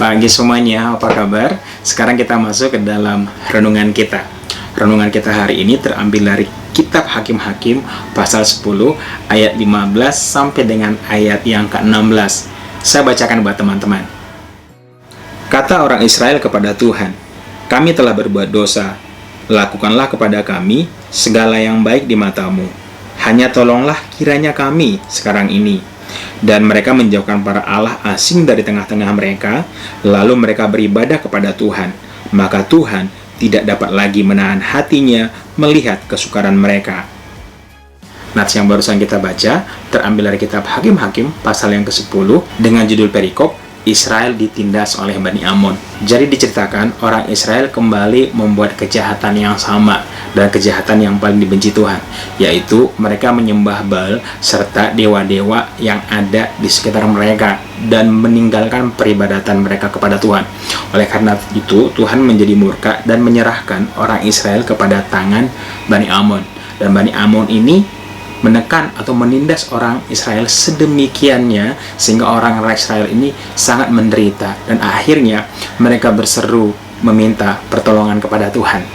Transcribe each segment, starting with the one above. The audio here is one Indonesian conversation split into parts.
pagi semuanya, apa kabar? Sekarang kita masuk ke dalam renungan kita. Renungan kita hari ini terambil dari Kitab Hakim-Hakim pasal 10 ayat 15 sampai dengan ayat yang ke-16. Saya bacakan buat teman-teman. Kata orang Israel kepada Tuhan, "Kami telah berbuat dosa. Lakukanlah kepada kami segala yang baik di matamu. Hanya tolonglah kiranya kami sekarang ini." Dan mereka menjauhkan para allah asing dari tengah-tengah mereka, lalu mereka beribadah kepada Tuhan. Maka Tuhan tidak dapat lagi menahan hatinya melihat kesukaran mereka. Nats yang barusan kita baca terambil dari Kitab Hakim-Hakim pasal yang ke-10 dengan judul perikop Israel ditindas oleh Bani Amon. Jadi diceritakan orang Israel kembali membuat kejahatan yang sama dan kejahatan yang paling dibenci Tuhan, yaitu mereka menyembah Baal serta dewa-dewa yang ada di sekitar mereka dan meninggalkan peribadatan mereka kepada Tuhan. Oleh karena itu Tuhan menjadi murka dan menyerahkan orang Israel kepada tangan Bani Amon. Dan Bani Amon ini menekan atau menindas orang Israel sedemikiannya sehingga orang Israel ini sangat menderita dan akhirnya mereka berseru meminta pertolongan kepada Tuhan.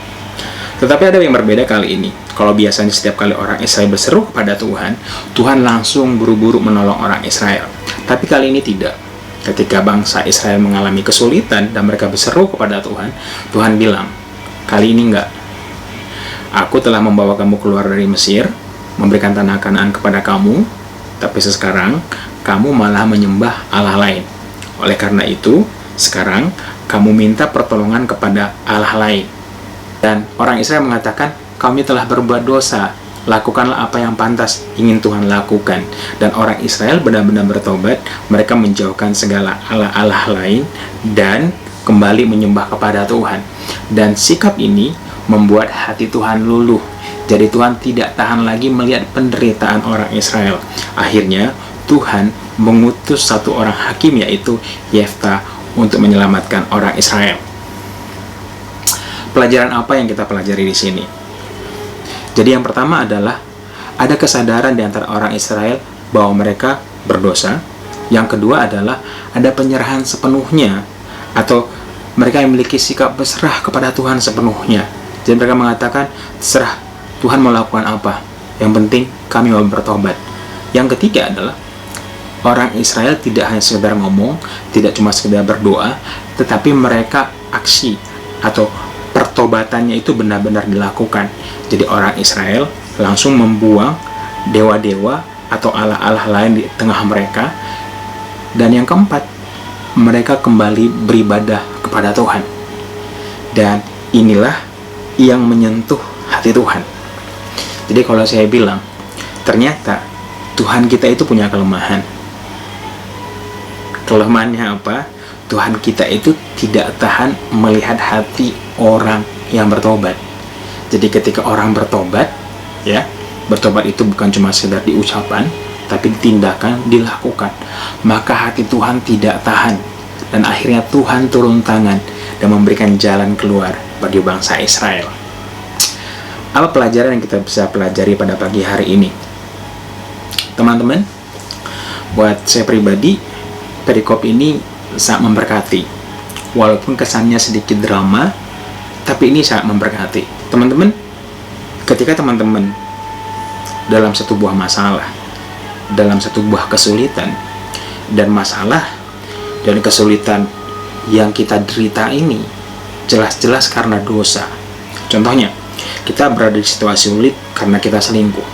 Tetapi ada yang berbeda kali ini. Kalau biasanya setiap kali orang Israel berseru kepada Tuhan, Tuhan langsung buru-buru menolong orang Israel. Tapi kali ini tidak. Ketika bangsa Israel mengalami kesulitan dan mereka berseru kepada Tuhan, Tuhan bilang, "Kali ini enggak. Aku telah membawa kamu keluar dari Mesir, memberikan tanah Kanaan kepada kamu, tapi sekarang kamu malah menyembah Allah lain. Oleh karena itu, sekarang kamu minta pertolongan kepada Allah lain." Dan orang Israel mengatakan, "Kami telah berbuat dosa, lakukanlah apa yang pantas ingin Tuhan lakukan." Dan orang Israel benar-benar bertobat, mereka menjauhkan segala Allah-Allah lain dan kembali menyembah kepada Tuhan. Dan sikap ini membuat hati Tuhan luluh. Jadi Tuhan tidak tahan lagi melihat penderitaan orang Israel. Akhirnya Tuhan mengutus satu orang hakim, yaitu Yefta, untuk menyelamatkan orang Israel. Pelajaran apa yang kita pelajari di sini? Jadi yang pertama adalah ada kesadaran di antara orang Israel bahwa mereka berdosa. Yang kedua adalah ada penyerahan sepenuhnya, atau mereka memiliki sikap berserah kepada Tuhan sepenuhnya. Jadi mereka mengatakan, "Serah Tuhan mau lakukan apa, yang penting kami mau bertobat." Yang ketiga adalah orang Israel tidak hanya sekedar ngomong, tidak cuma sekedar berdoa, tetapi mereka aksi atau pertobatannya itu benar-benar dilakukan. Jadi orang Israel langsung membuang dewa-dewa atau allah-allah lain di tengah mereka. Dan yang keempat, mereka kembali beribadah kepada Tuhan. Dan inilah yang menyentuh hati Tuhan. Jadi kalau saya bilang, ternyata Tuhan kita itu punya kelemahan. Kelemahannya apa? Tuhan kita itu tidak tahan melihat hati orang yang bertobat. Jadi ketika orang bertobat, ya, bertobat itu bukan cuma sekedar di ucapan, tapi tindakan dilakukan. Maka hati Tuhan tidak tahan. Dan akhirnya Tuhan turun tangan dan memberikan jalan keluar bagi bangsa Israel. Apa pelajaran yang kita bisa pelajari pada pagi hari ini? Teman-teman, buat saya pribadi, perikop ini sangat memberkati. Walaupun kesannya sedikit drama, tapi ini sangat memberkati. Teman-teman, ketika teman-teman dalam satu buah masalah, dalam satu buah kesulitan, dan masalah dan kesulitan yang kita derita ini jelas-jelas karena dosa. Contohnya, kita berada di situasi sulit karena kita selingkuh,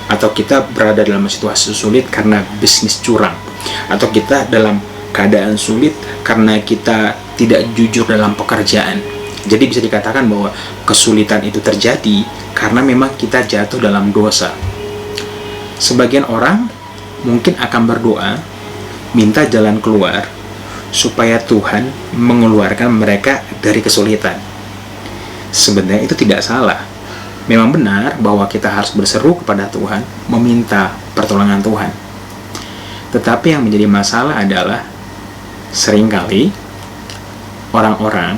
atau kita berada dalam situasi sulit karena bisnis curang, atau kita dalam keadaan sulit karena kita tidak jujur dalam pekerjaan. Jadi bisa dikatakan bahwa kesulitan itu terjadi karena memang kita jatuh dalam dosa. Sebagian orang mungkin akan berdoa minta jalan keluar supaya Tuhan mengeluarkan mereka dari kesulitan. Sebenarnya itu tidak salah. Memang benar bahwa kita harus berseru kepada Tuhan, meminta pertolongan Tuhan. Tetapi yang menjadi masalah adalah seringkali orang-orang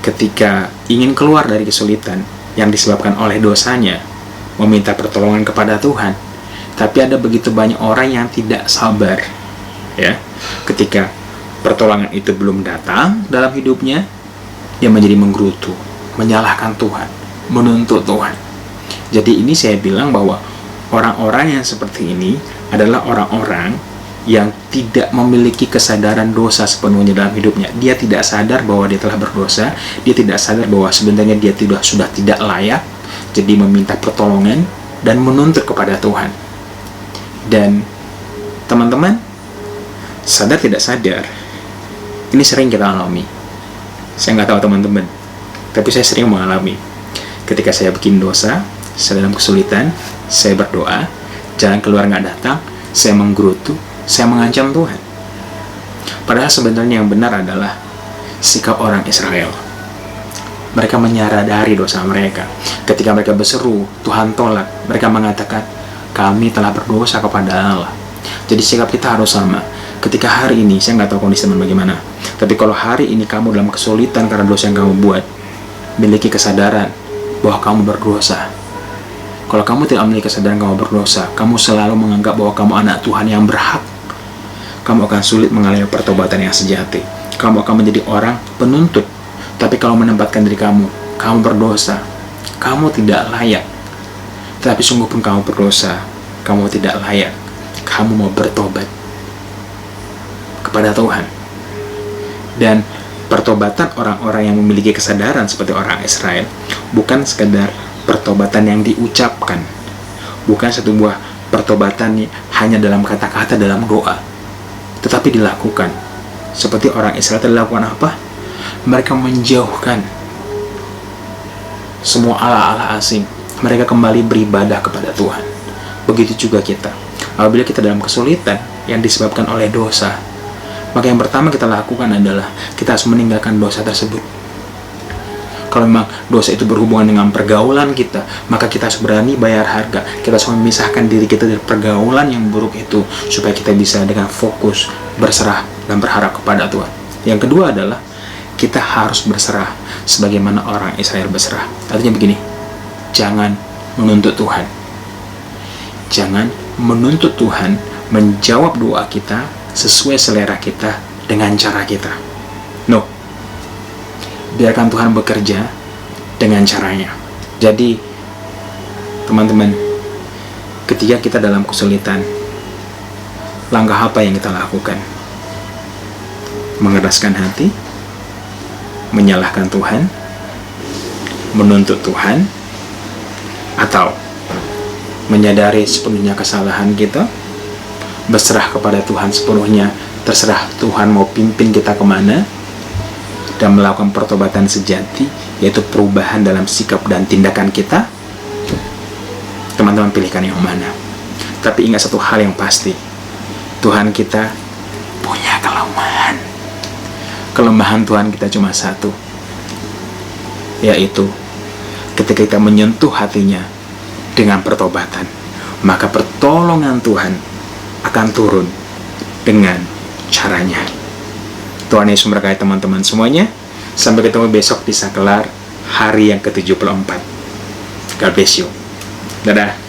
ketika ingin keluar dari kesulitan yang disebabkan oleh dosanya, meminta pertolongan kepada Tuhan. Tapi ada begitu banyak orang yang tidak sabar, ya, ketika pertolongan itu belum datang dalam hidupnya, dia menjadi menggerutu, menyalahkan Tuhan, menuntut Tuhan. Jadi ini saya bilang bahwa orang-orang yang seperti ini adalah orang-orang yang tidak memiliki kesadaran dosa sepenuhnya dalam hidupnya. Dia tidak sadar bahwa dia telah berdosa, dia tidak sadar bahwa sebenarnya dia sudah tidak layak, jadi meminta pertolongan dan menuntut kepada Tuhan. Dan teman-teman, sadar tidak sadar, ini sering kita alami. Saya nggak tahu teman-teman, tapi saya sering mengalami. Ketika saya bikin dosa, saya dalam kesulitan, saya berdoa, jalan keluar nggak datang, saya menggerutu, saya mengancam Tuhan. Padahal sebenarnya yang benar adalah sikap orang Israel. Mereka menyadari dosa mereka. Ketika mereka berseru, Tuhan tolak. Mereka mengatakan, kami telah berdosa kepada Allah. Jadi sikap kita harus sama. Ketika hari ini, saya nggak tahu kondisi teman bagaimana, tapi kalau hari ini kamu dalam kesulitan karena dosa yang kamu buat, miliki kesadaran bahwa kamu berdosa. Kalau kamu tidak memiliki kesadaran kamu berdosa, kamu selalu menganggap bahwa kamu anak Tuhan yang berhak, kamu akan sulit mengalami pertobatan yang sejati. Kamu akan menjadi orang penuntut. Tapi kalau menempatkan diri kamu berdosa, kamu tidak layak. Tapi sungguh pun kamu berdosa, kamu tidak layak. Kamu mau bertobat kepada Tuhan. Dan pertobatan orang-orang yang memiliki kesadaran seperti orang Israel bukan sekedar pertobatan yang diucapkan, bukan sebuah pertobatan hanya dalam kata-kata dalam doa, tetapi dilakukan. Seperti orang Israel dilakukan apa? Mereka menjauhkan semua ala-ala asing. Mereka kembali beribadah kepada Tuhan. Begitu juga kita. Apabila kita dalam kesulitan yang disebabkan oleh dosa, maka yang pertama kita lakukan adalah kita harus meninggalkan dosa tersebut. Kalau memang dosa itu berhubungan dengan pergaulan kita, maka kita harus berani bayar harga. Kita harus memisahkan diri kita dari pergaulan yang buruk itu, supaya kita bisa dengan fokus berserah dan berharap kepada Tuhan. Yang kedua adalah kita harus berserah sebagaimana orang Israel berserah. Artinya begini, jangan menuntut Tuhan. Jangan menuntut Tuhan menjawab doa kita sesuai selera kita dengan cara kita. No. Biarkan Tuhan bekerja dengan caranya. Jadi, teman-teman, ketika kita dalam kesulitan, langkah apa yang kita lakukan? Mengeraskan hati, menyalahkan Tuhan, menuntut Tuhan, atau menyadari sepenuhnya kesalahan kita, berserah kepada Tuhan sepenuhnya, terserah Tuhan mau pimpin kita kemana, dan melakukan pertobatan sejati, yaitu perubahan dalam sikap dan tindakan kita. Teman-teman pilihkan yang mana. Tapi ingat satu hal yang pasti, Tuhan kita punya kelemahan. Kelemahan Tuhan kita cuma satu, yaitu ketika kita menyentuh hatinya dengan pertobatan, maka pertolongan Tuhan akan turun dengan caranya. Tuhan Yesus memberkati teman-teman semuanya. Sampai ketemu besok di Sakelar hari yang ke-74. God bless you. Dadah.